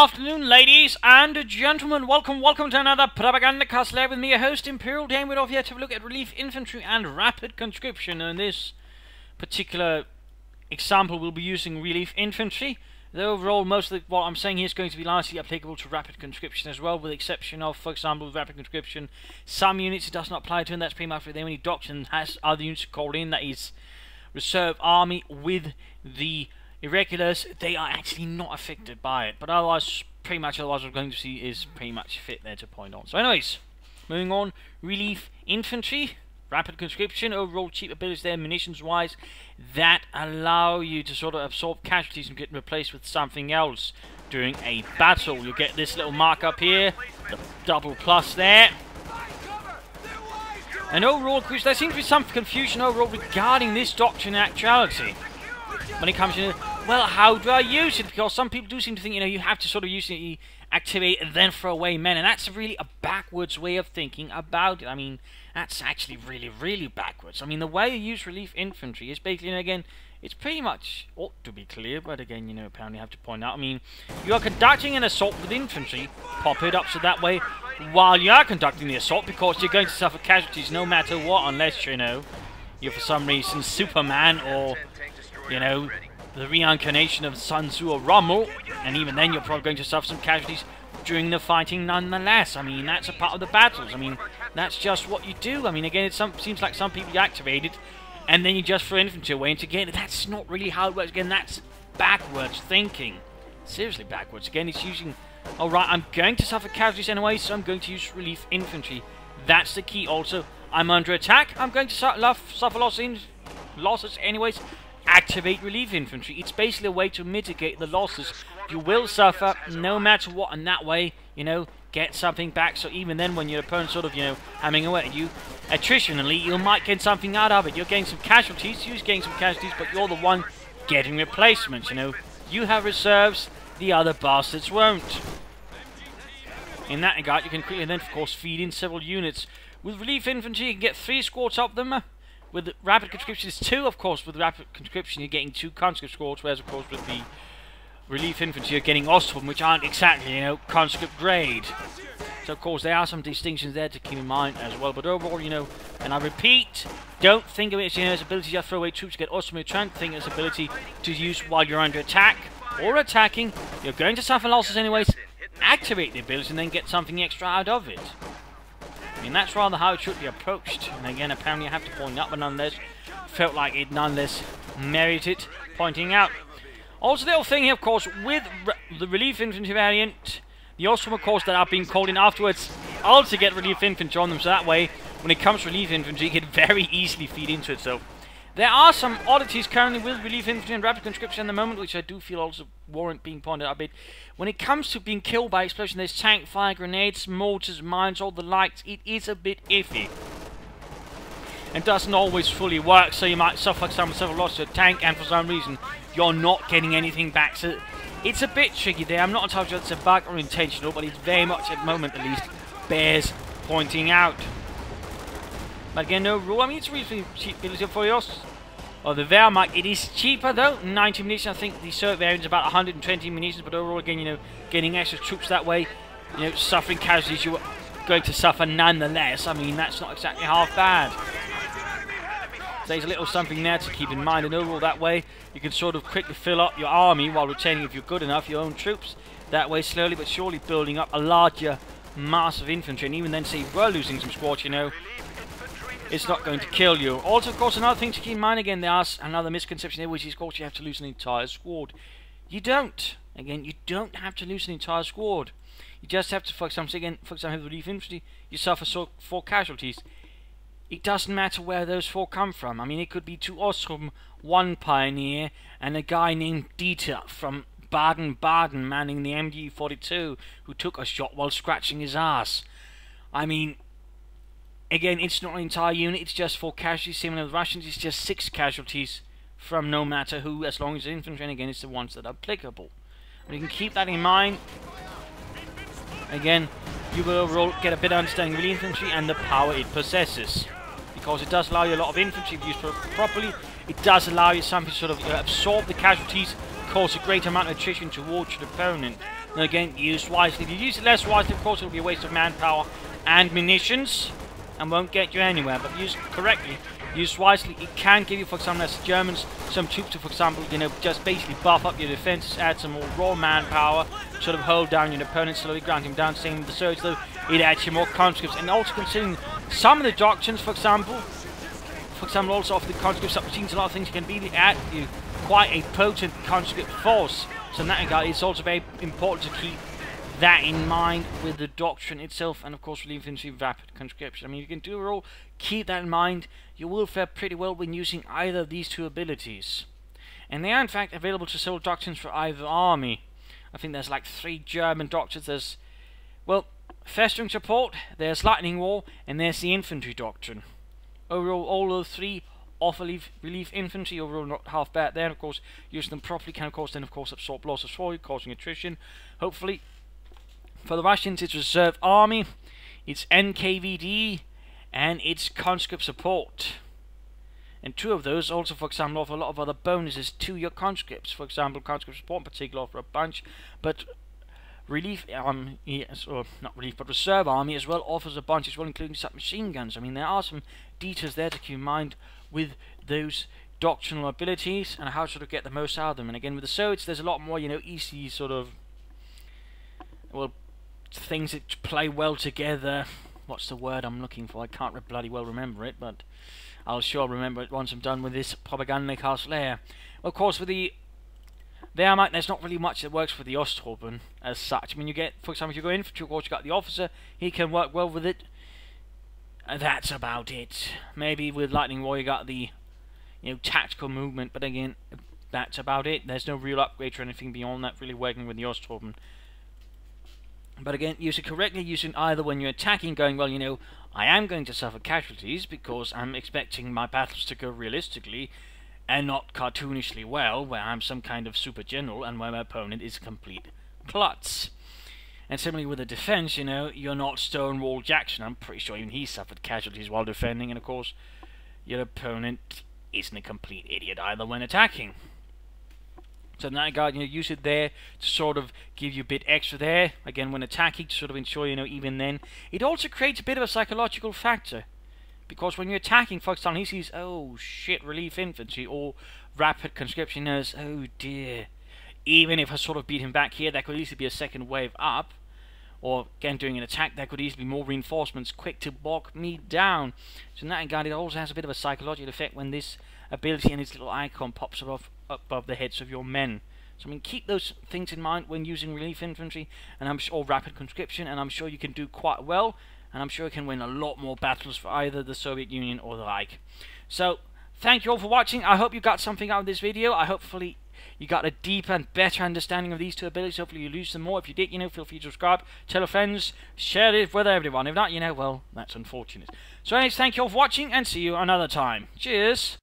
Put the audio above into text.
afternoon, ladies and gentlemen. Welcome to another Propagandacast. Lehr with me, your host, Imperial Dameward, off here to have a look at Relief Infantry and Rapid Conscription. And in this particular example, we'll be using Relief Infantry. Though overall, most of what I'm saying here is going to be largely applicable to Rapid Conscription as well, with the exception of, for example, with Rapid Conscription, some units it does not apply to, and that's pretty much what they only doctrine has other units called in, that is Reserve Army. With the Irregulars, they are actually not affected by it, but otherwise, what we're going to see is pretty much fit there to point on. So anyways, moving on, Relief Infantry, Rapid Conscription, overall cheap abilities there, munitions-wise, that allow you to sort of absorb casualties and get replaced with something else during a battle. You get this little mark up here, the double plus there. And overall, there seems to be some confusion overall regarding this doctrine in actuality. When it comes to, well, how do I use it? Because some people do seem to think, you have to sort of use it, activate, and then throw away men. And that's really a backwards way of thinking about it. I mean, that's actually really backwards. I mean, the way you use Relief Infantry is basically, and again, it's pretty much, ought to be clear, but again, apparently I have to point out, I mean, you are conducting an assault with infantry, pop it up so that way, while you are conducting the assault, because you're going to suffer casualties no matter what, unless, you're for some reason Superman, or the reincarnation of Sun Tzu or Rommel, and even then you're probably going to suffer some casualties during the fighting nonetheless. I mean, that's a part of the battles. I mean, that's just what you do. I mean, again, it seems like some people you activate it, and then you just throw infantry away, and again, that's not really how it works. Again, that's backwards thinking. Seriously backwards. Again, it's using, alright, I'm going to suffer casualties anyway, so I'm going to use Relief Infantry. That's the key. Also, I'm under attack, I'm going to suffer losses anyways. Activate Relief Infantry. It's basically a way to mitigate the losses you will suffer no matter what, and that way, get something back. So even then, when your opponent's sort of, hammering away at you, attritionally, you might get something out of it. You're getting some casualties, you're getting some casualties, but you're the one getting replacements, You have reserves, the other bastards won't. In that regard, you can quickly then, of course, feed in several units. With Relief Infantry, you can get 3 squads of them. With Rapid Conscription, it's 2, of course. With Rapid Conscription, you're getting 2 conscript squads, whereas, of course, with the Relief Infantry, you're getting Ostrom, which aren't exactly, conscript grade. So, of course, there are some distinctions there to keep in mind as well. But overall, and I repeat, don't think of it as, ability to throw away troops to get Ostrom. You're trying to think of its ability to use while you're under attack or attacking. You're going to suffer losses anyways. Activate the ability and then get something extra out of it. I mean, that's rather how it should be approached. And again, apparently I have to point out, but nonetheless, felt like it nonetheless merited pointing out. Also, the other thing here, of course, with the Relief Infantry variant, the Ostrom, of course, that are being called in afterwards, also get Relief Infantry on them, so that way, when it comes to Relief Infantry, it can very easily feed into it. So, there are some oddities currently with Relief Infantry and Rapid Conscription at the moment, which I do feel also warrant being pointed out a bit. When it comes to being killed by explosion, there's tank fire, grenades, mortars, mines, all the likes. It is a bit iffy. And doesn't always fully work, so you might suffer several losses to a tank, and for some reason, you're not getting anything back. So it's a bit tricky there. I'm not entirely sure it's a bug or intentional, but it's very much, at the moment at least, bears pointing out. But again, no rule. I mean, it's really cheap for yours. Or the Wehrmacht, it is cheaper though, 90 munitions. I think the Soviet variant is about 120 munitions, but overall, again, getting extra troops that way, suffering casualties you're going to suffer nonetheless. I mean, that's not exactly half bad. So there's a little something there to keep in mind, and overall, that way, you can sort of quickly fill up your army while retaining, if you're good enough, your own troops. That way, slowly but surely building up a larger mass of infantry, and even then, say, if we're losing some squads, it's not going to kill you. Also, of course, another thing to keep in mind, again, there's another misconception here, which is, of course, you have to lose an entire squad. You don't. Again, you don't have to lose an entire squad. You just have to, for example, with Relief Infantry, you suffer 4 casualties. It doesn't matter where those 4 come from. I mean, it could be 2 Ostrom, 1 Pioneer, and a guy named Dieter from Baden-Baden manning the MG-42 who took a shot while scratching his ass. I mean, again, it's not an entire unit, it's just 4 casualties. Similar to the Russians, it's just 6 casualties from no matter who, as long as it's infantry, and again, it's the ones that are applicable. But you can keep that in mind. Again, you will overall get a better understanding of the infantry and the power it possesses. Because it does allow you a lot of infantry if used properly. It does allow you something to sort of absorb the casualties, cause a great amount of attrition towards your opponent. And again, used wisely. If you use it less wisely, of course, it'll be a waste of manpower and munitions, and won't get you anywhere. But used correctly, used wisely, it can give you, for example, as Germans, some troops to, for example, you know, just basically buff up your defenses, add some more raw manpower, sort of hold down your opponent, slowly grind him down. Same with the surge, though, it adds you more conscripts. And also considering some of the doctrines, for example, also of the conscript submachines, a lot of things can really add you quite a potent conscript force. So in that regard, it's also very important to keep that in mind with the doctrine itself, and of course relief infantry rapid conscription. I mean, you can do a roll, keep that in mind. You will fare pretty well when using either of these two abilities. And they are in fact available to several doctrines for either army. I think there's like 3 German doctrines. There's, well, festering support, there's lightning wall, and there's the infantry doctrine. Overall, all those 3 offer relief infantry, overall not half bad there. And of course, using them properly can of course then absorb loss of spoil, causing attrition. Hopefully, for the Russians, it's reserve army, it's NKVD, and it's conscript support. And 2 of those also, for example, offer a lot of other bonuses to your conscripts. For example, conscript support in particular offer a bunch, but relief yes, or not relief, but reserve army as well offers a bunch as well, including submachine guns. I mean, there are some details there to keep in mind with those doctrinal abilities and how to sort of get the most out of them. And again, with the Soviets, there's a lot more, you know, easy sort of, well, things that play well together. What's the word I'm looking for? I can't bloody well remember it, but I'll sure remember it once I'm done with this Propagandacast Lehr. Of course, with the Wehrmacht, there's not really much that works for the Osttruppen as such. I mean, you get, for example, if you go infantry, of course, you got the officer, he can work well with it. And that's about it. Maybe with Lightning War you got the, you know, tactical movement, but again, that's about it. There's no real upgrade or anything beyond that really working with the Osttruppen. But again, use it correctly, using either when you're attacking, going, well, you know, I am going to suffer casualties because I'm expecting my battles to go realistically and not cartoonishly well, where I'm some kind of super general and where my opponent is a complete klutz. And similarly with the defense, you know, you're not Stonewall Jackson. I'm pretty sure even he suffered casualties while defending, and of course, your opponent isn't a complete idiot either when attacking. So in that regard, you know, use it there to sort of give you a bit extra there, again when attacking, to sort of ensure, you know, even then. It also creates a bit of a psychological factor, because when you're attacking, for example, he sees, oh shit, relief infantry or rapid conscription, knows, oh dear. Even if I sort of beat him back here, there could easily be a second wave up. Or, again, doing an attack, there could easily be more reinforcements quick to bog me down. So in that regard, it also has a bit of a psychological effect when this ability and its little icon pops above the heads of your men. So, I mean, keep those things in mind when using relief infantry, and I'm sure, or rapid conscription, and I'm sure you can do quite well, and I'm sure you can win a lot more battles for either the Soviet Union or the like. So, thank you all for watching. I hope you got something out of this video. Hopefully you got a deeper and better understanding of these 2 abilities. Hopefully you use them more. If you did, you know, feel free to subscribe, tell your friends, share it with everyone. If not, you know, well, that's unfortunate. So anyways, thank you all for watching, and see you another time. Cheers!